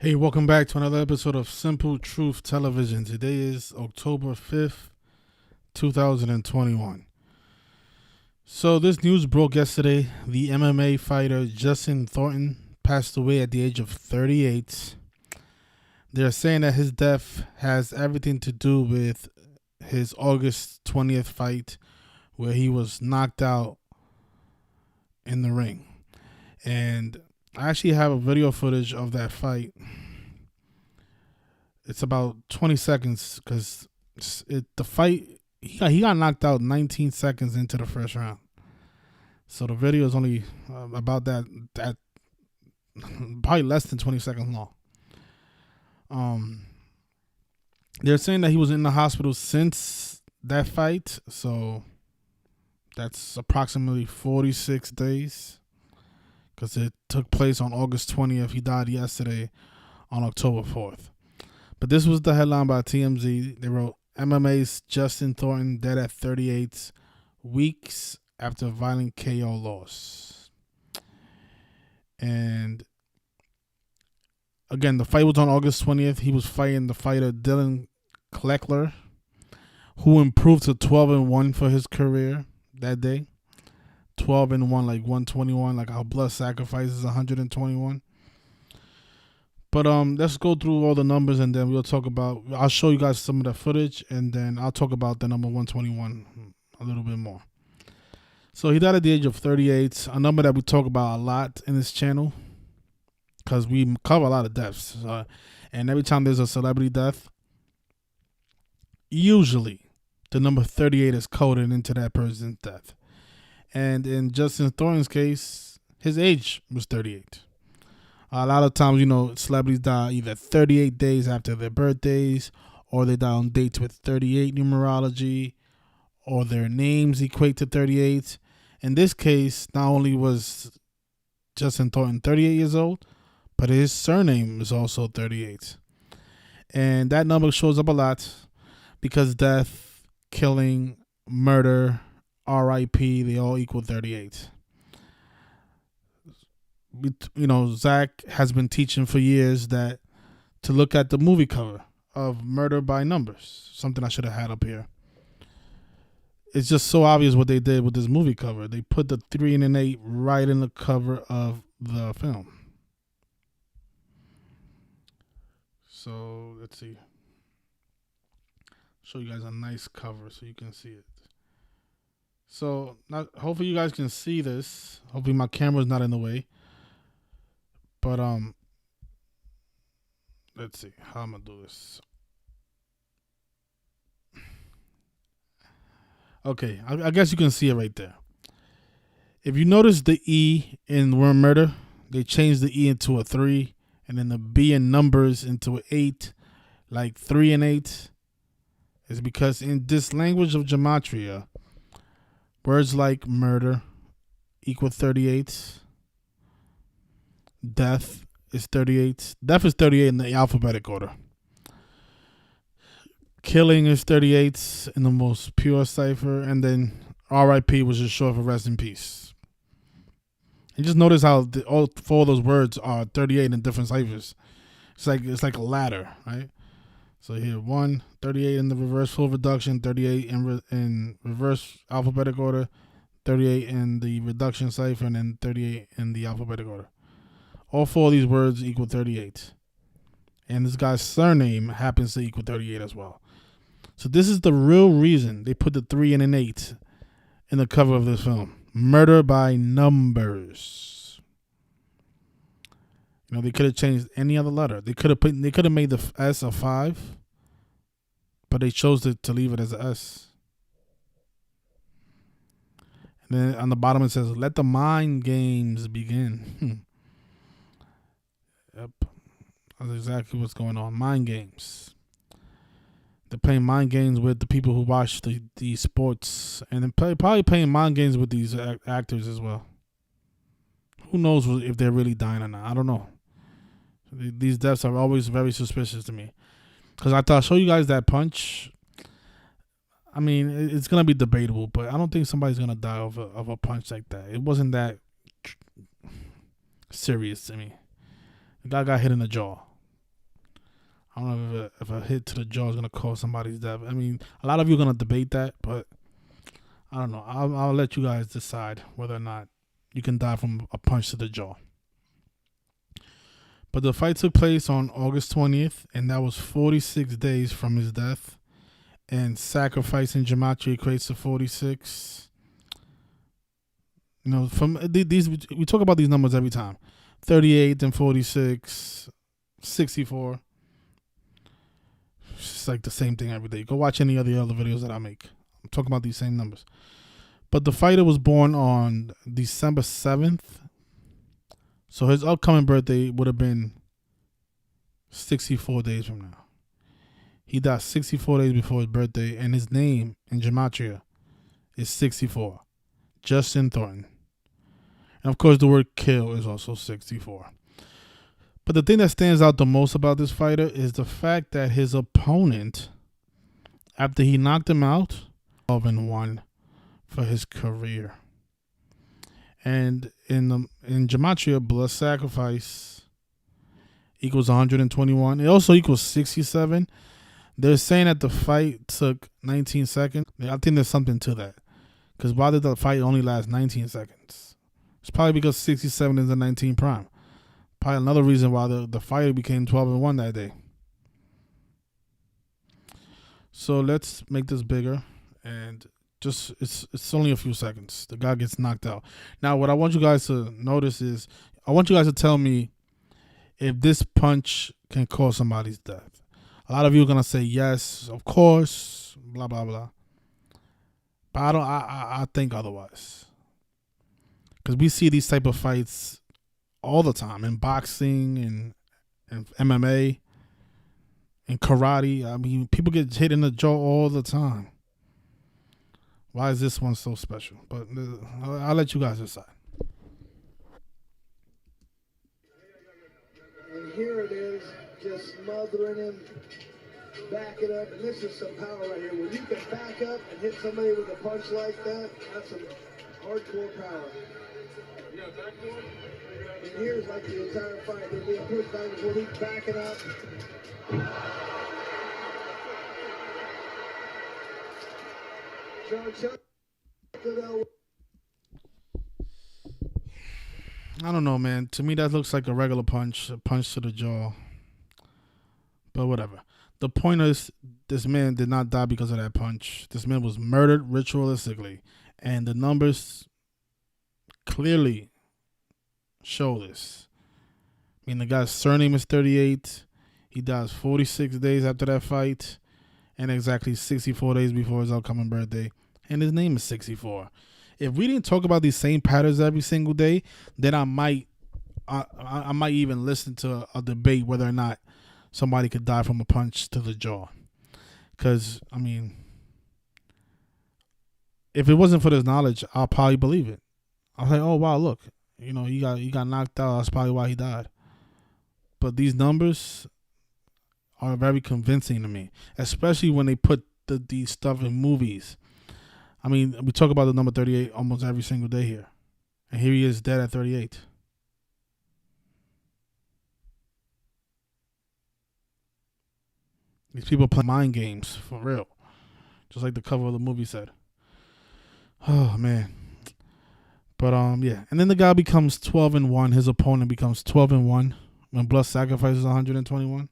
Hey, welcome back to another episode of Simple Truth Television. Today is October 5th, 2021. So, this news broke yesterday. The MMA fighter Justin Thornton passed away at the age of 38. They're saying that his death has everything to do with his August 20th fight where he was knocked out in the ring. And I actually have a video footage of that fight. It's about 20 seconds because the fight, he got knocked out 19 seconds into the first round. So the video is only about that probably less than 20 seconds long. They're saying that he was in the hospital since that fight, so that's approximately 46 days because it took place on August 20th. He died yesterday on October 4th. But this was the headline by TMZ. They wrote, MMA's Justin Thornton dead at 38 weeks after violent KO loss. And again, the fight was on August 20th. He was fighting the fighter Dylan Kleckler, who improved to 12-1 for his career that day. 12-1, like 121, like how blood sacrifice is 121. But let's go through all the numbers and then I'll show you guys some of the footage and then I'll talk about the number 121 a little bit more. So he died at the age of 38, a number that we talk about a lot in this channel because we cover a lot of deaths. And every time there's a celebrity death, usually the number 38 is coded into that person's death. And in Justin Thornton's case, his age was 38. A lot of times, celebrities die either 38 days after their birthdays, or they die on dates with 38 numerology, or their names equate to 38. In this case, not only was Justin Thornton 38 years old, but his surname is also 38. And that number shows up a lot because death, killing, murder, RIP, they all equal 38. Zach has been teaching for years that to look at the movie cover of Murder by Numbers, something I should have had up here. It's just so obvious what they did with this movie cover. They put the 3 and an 8 right in the cover of the film. So let's see. Show you guys a nice cover so you can see it. So hopefully you guys can see this. Hopefully my camera's not in the way. But let's see how I'm gonna do this. Okay, I guess you can see it right there. If you notice the E in Word Murder, they changed the E into a 3, and then the B in Numbers into an 8, like 3 and 8. It's because in this language of gematria, words like murder equal 38. Death is 38. Death is 38 in the alphabetic order. Killing is 38 in the most pure cipher. And then RIP was just short for rest in peace. And just notice how all 4 of those words are 38 in different ciphers. It's like a ladder, right? So here, 1, 38 in the reverse full reduction, 38 in reverse alphabetic order, 38 in the reduction cipher, and then 38 in the alphabetic order. All 4 of these words equal 38. And this guy's surname happens to equal 38 as well. So this is the real reason they put the 3 and an 8 in the cover of this film. Murder by Numbers. They could have changed any other letter. They could have made the S a 5, but they chose to leave it as a S. And then on the bottom it says, "Let the mind games begin." Yep, that's exactly what's going on. Mind games. They're playing mind games with the people who watch the sports, and then probably playing mind games with these actors as well. Who knows if they're really dying or not? I don't know. These deaths are always very suspicious to me. Because I thought I'll show you guys that punch. I mean, it's going to be debatable, but I don't think somebody's going to die of a punch like that. It wasn't that serious to me. The guy got hit in the jaw. don't know if a hit to the jaw is gonna cause somebody's death. I mean, a lot of you are gonna debate that, but I don't know. I'll let you guys decide whether or not you can die from a punch to the jaw. But the fight took place on August 20th, and that was 46 days from his death. And sacrifice in gematria equates to 46. You know, from these we talk about these numbers every time. 38 and 46, 64. It's just like the same thing every day. Go watch any of the other videos that I make. I'm talking about these same numbers. But the fighter was born on December 7th. So his upcoming birthday would have been 64 days from now. He died 64 days before his birthday, and his name in gematria is 64. Justin Thornton. And of course, the word kill is also 64. But the thing that stands out the most about this fighter is the fact that his opponent, after he knocked him out, 12-1 for his career. And in gematria, blood sacrifice equals 121. It also equals 67. They're saying that the fight took 19 seconds. I think there's something to that. Because why did the fight only last 19 seconds? It's probably because 67 is the 19 prime. Probably another reason why the fighter became 12-1 that day. So let's make this bigger. And just it's only a few seconds. The guy gets knocked out. Now, what I want you guys to notice is, I want you guys to tell me if this punch can cause somebody's death. A lot of you are gonna say yes, of course, blah blah blah. But I think otherwise. Because we see these type of fights all the time in boxing and MMA and karate. I mean, people get hit in the jaw all the time. Why is this one so special? But I'll let you guys decide. And here it is, just smothering him, back it up, and this is some power right here. When you can back up and hit somebody with a punch like that, that's some hardcore power. And here's like the entire fight. They're being pushed back and forth. He's backing up. I don't know, man. To me, that looks like a regular punch, a punch to the jaw. But whatever. The point is, this man did not die because of that punch. This man was murdered ritualistically. And the numbers clearly show this. I mean, the guy's surname is 38. He dies 46 days after that fight. And exactly 64 days before his upcoming birthday. And his name is 64. If we didn't talk about these same patterns every single day, then I might even listen to a debate whether or not somebody could die from a punch to the jaw. Because, I mean, if it wasn't for this knowledge, I'll probably believe it. I'll say, oh, wow, look. You know, he got knocked out. That's probably why he died. But these numbers are very convincing to me, especially when they put these stuff in movies. I mean, we talk about the number 38 almost every single day here. And here he is dead at 38. These people play mind games, for real. Just like the cover of the movie said. Oh, man. But, yeah. And then the guy becomes 12-1. His opponent becomes 12-1 when blood sacrifice is 121.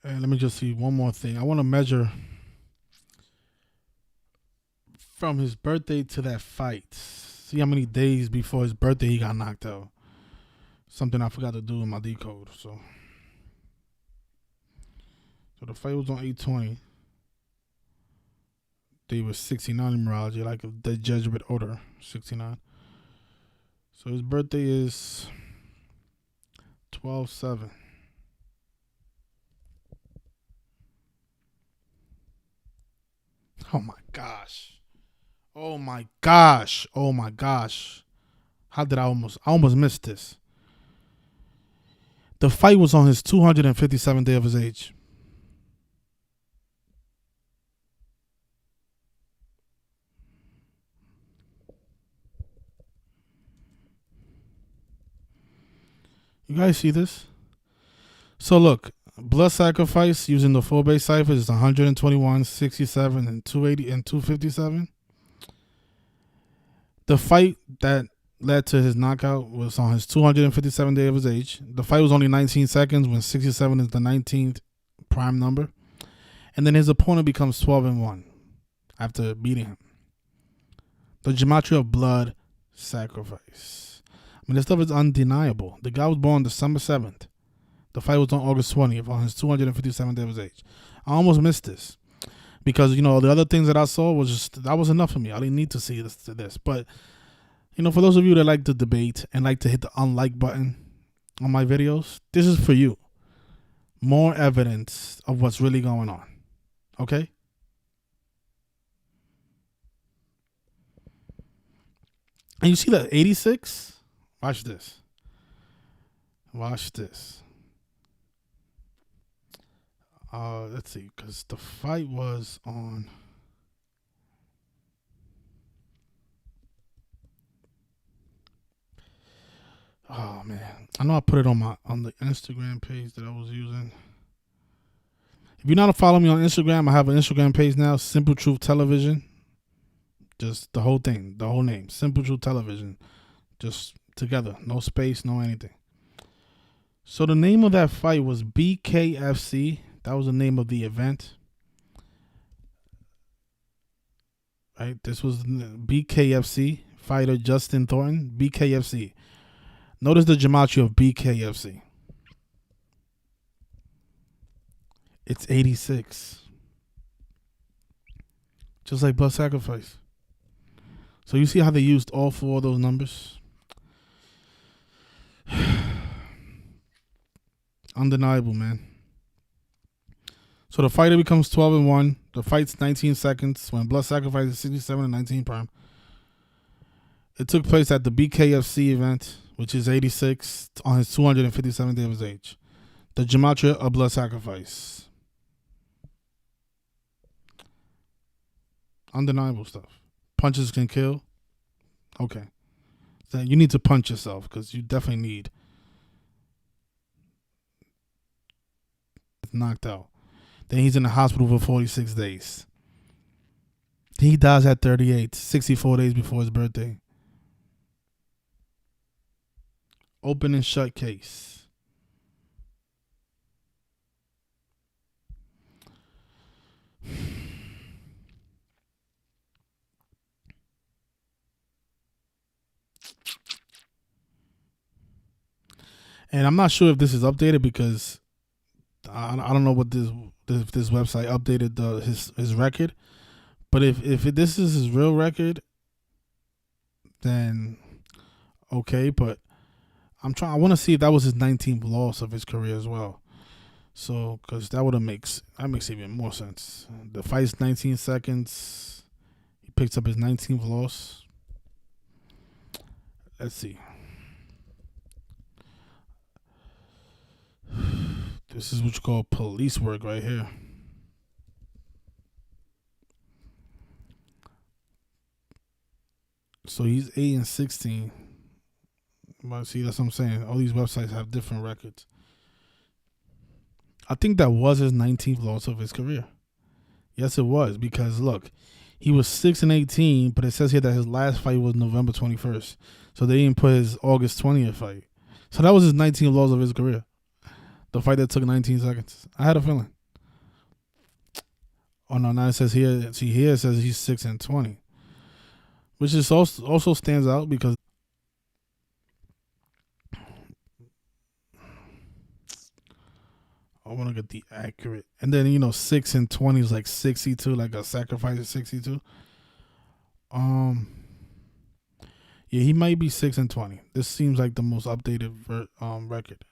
And let me just see one more thing. I want to measure from his birthday to that fight. See how many days before his birthday he got knocked out. Something I forgot to do in my decode. So the fight was on 8/20. They was 69 numerology, like the Jesuit order, 69. So his birthday is 12/7. Oh my gosh. Oh my gosh. Oh my gosh. How did I almost missed this? The fight was on his 257th day of his age. You guys see this? So look, blood sacrifice using the 4-base cipher is 121, 67, and 280 and 257. The fight that led to his knockout was on his 257th day of his age. The fight was only 19 seconds when 67 is the 19th prime number. And then his opponent becomes 12-1 after beating him. The gematria of blood sacrifice. I mean, this stuff is undeniable. The guy was born December 7th. The fight was on August 20th on his 257th day of his age. I almost missed this because, the other things that I saw was just, that was enough for me. I didn't need to see this. But, for those of you that like to debate and like to hit the unlike button on my videos, this is for you. More evidence of what's really going on. Okay? And you see that 86? Watch this. Watch this. Let's see, because the fight was on. Oh man, I know I put it on the Instagram page that I was using. If you're not following me on Instagram, I have an Instagram page now, Simple Truth Television. Just the whole thing, the whole name, Simple Truth Television, just together, no space, no anything. So the name of that fight was BKFC. That was the name of the event. Right? This was BKFC. Fighter Justin Thornton. BKFC. Notice the gematria of BKFC. It's 86. Just like blood sacrifice. So you see how they used all four of those numbers? Undeniable, man. So the fighter becomes 12-1. The fight's 19 seconds when blood sacrifice is 67 and 19 prime. It took place at the BKFC event, which is 86 on his 257th day of his age. The gematria of blood sacrifice. Undeniable stuff. Punches can kill. Okay. So you need to punch yourself because you definitely need. Knocked out. Then he's in the hospital for 46 days. He dies at 38, 64 days before his birthday. Open and shut case. And I'm not sure if this is updated because I don't know what this website updated his record. But if this is his real record, then okay. But I want to see if that was his 19th loss of his career as well. So, because that makes even more sense. The fight's 19 seconds. He picks up his 19th loss. Let's see. This is what you call police work right here. So he's 8-16. But see, that's what I'm saying. All these websites have different records. I think that was his 19th loss of his career. Yes, it was. Because look, he was 6-18, but it says here that his last fight was November 21st. So they didn't put his August 20th fight. So that was his 19th loss of his career. The fight that took 19 seconds. I had a feeling. Oh no, now it says here. See here it says he's 6-20, which is also stands out because I want to get the accurate. And then 6-20 is like 62, like a sacrifice is 62. Yeah, he might be 6-20. This seems like the most updated record.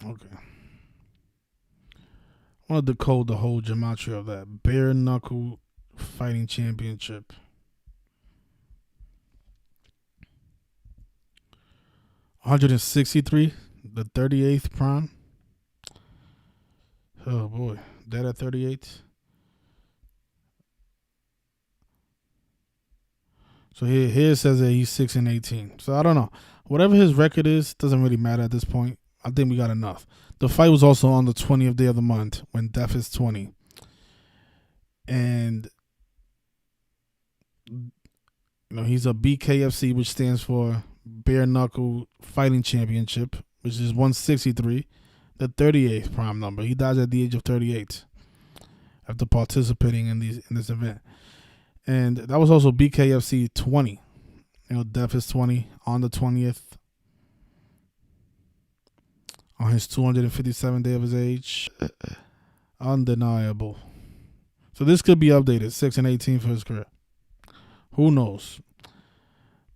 Okay. I want to decode the whole gematria of that bare knuckle fighting championship. $163, the 38th prime. Oh boy, dead at 38. So here it says that he's 6-18. So I don't know. Whatever his record is, doesn't really matter at this point. I think we got enough. The fight was also on the 20th day of the month when death is 20. And he's a BKFC, which stands for Bare Knuckle Fighting Championship, which is 163, the 38th prime number. He dies at the age of 38 after participating in this event. And that was also BKFC 20. Death is 20 on the 20th. On his 257th day of his age. Undeniable. So this could be updated, 6-18 for his career. Who knows?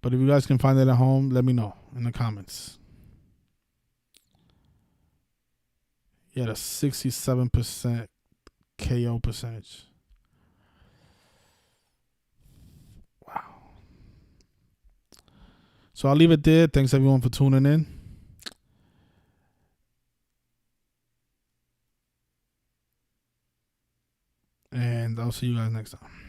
But if you guys can find it at home, let me know in the comments. He had a 67% KO percentage. Wow. So I'll leave it there. Thanks everyone for tuning in. And I'll see you guys next time.